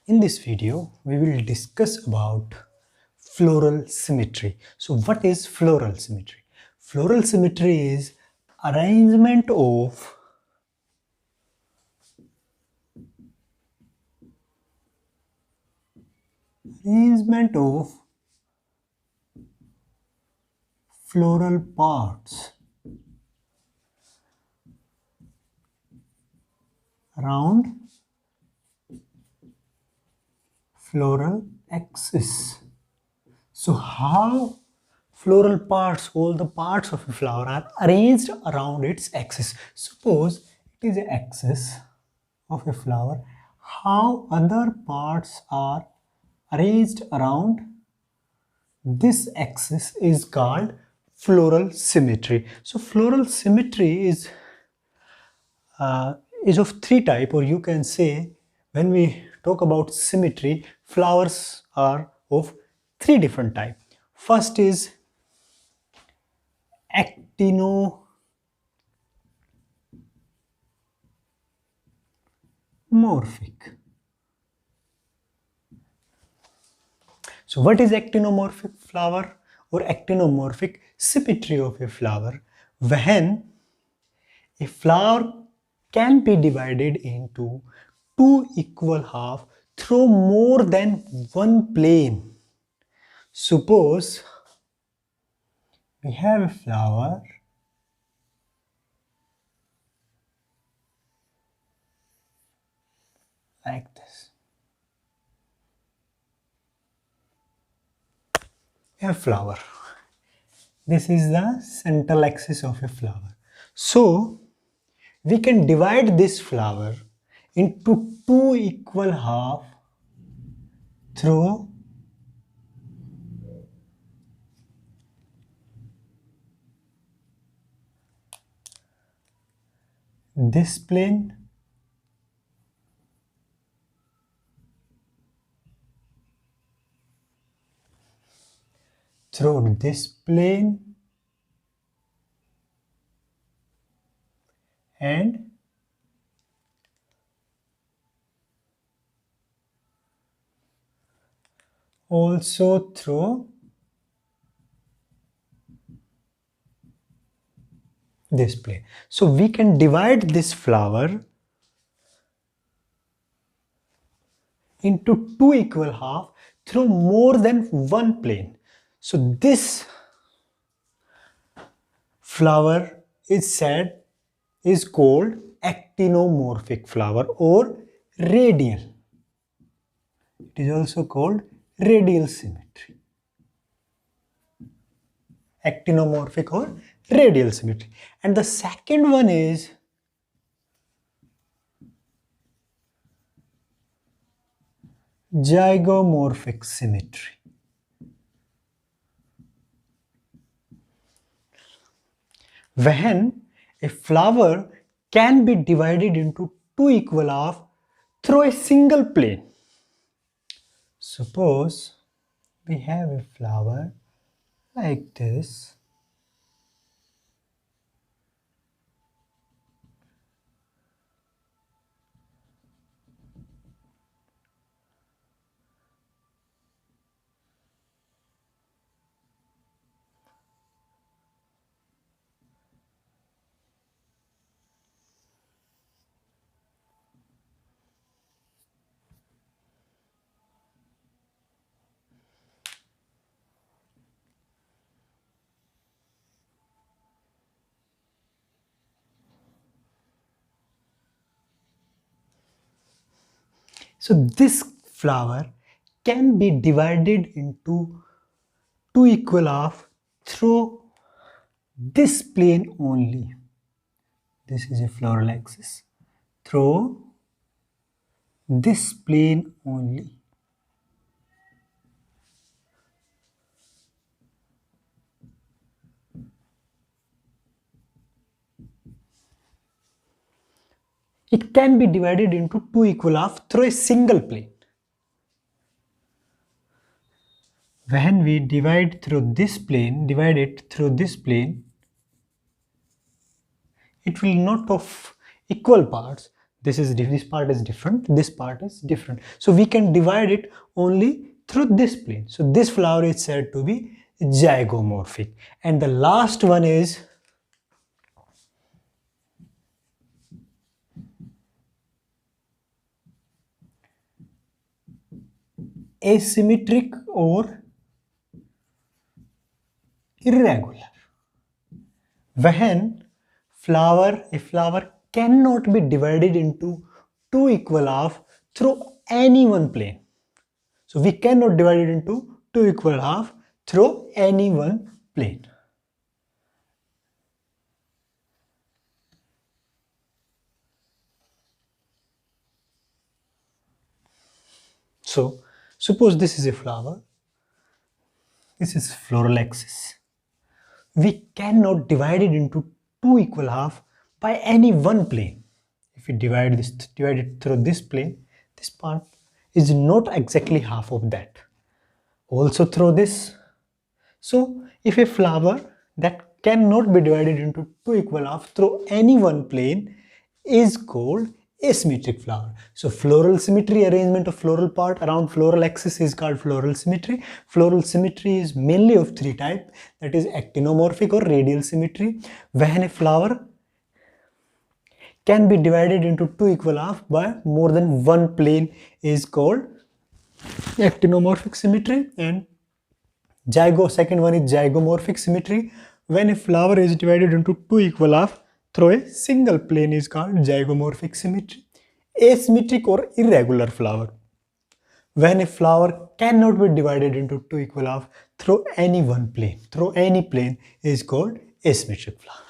In this video, we will discuss about floral symmetry. So what is floral symmetry? Floral symmetry is arrangement of floral parts around floral axis. So how floral parts, all the parts of a flower are arranged around its axis. Suppose it is an axis of a flower, how other parts are arranged around this axis is called floral symmetry. So floral symmetry is of three type, or you can say when we talk about symmetry, flowers are of three different type. First is actinomorphic. So what is actinomorphic flower or actinomorphic symmetry of a flower? When a flower can be divided into two equal halves through more than one plane. Suppose we have a flower like this. A flower. This is the central axis of a flower. So we can divide this flower into two equal halves through this plane through this plane and also through this plane. So we can divide this flower into two equal halves through more than one plane. So this flower is called actinomorphic flower or radial. It is also called radial symmetry. Actinomorphic or radial symmetry. And the second one is zygomorphic symmetry. When a flower can be divided into two equal halves through a single plane. Suppose we have a flower like this. So this flower can be divided into two equal halves through this plane only. This is a floral axis. Through this plane only. It can be divided into two equal halves through a single plane. When we divide it through this plane, it will not of equal parts. this part is different, this part is different. So we can divide it only through this plane. So this flower is said to be zygomorphic. And the last one is asymmetric or irregular. When a flower cannot be divided into two equal halves through any one plane. So we cannot divide it into two equal halves through any one plane. So suppose this is a flower, this is floral axis. We cannot divide it into two equal halves by any one plane. If we divide it through this plane, this part is not exactly half of that. Also through this. So if a flower that cannot be divided into two equal halves through any one plane is called asymmetric flower. So floral symmetry, arrangement of floral part around floral axis, is called floral symmetry. Floral symmetry is mainly of three types, that is actinomorphic or radial symmetry. When a flower can be divided into two equal halves by more than one plane is called actinomorphic symmetry. And second one is zygomorphic symmetry. When a flower is divided into two equal halves through a single plane is called zygomorphic symmetry. Asymmetric or irregular flower. When a flower cannot be divided into two equal halves through any one plane, through any plane, is called asymmetric flower.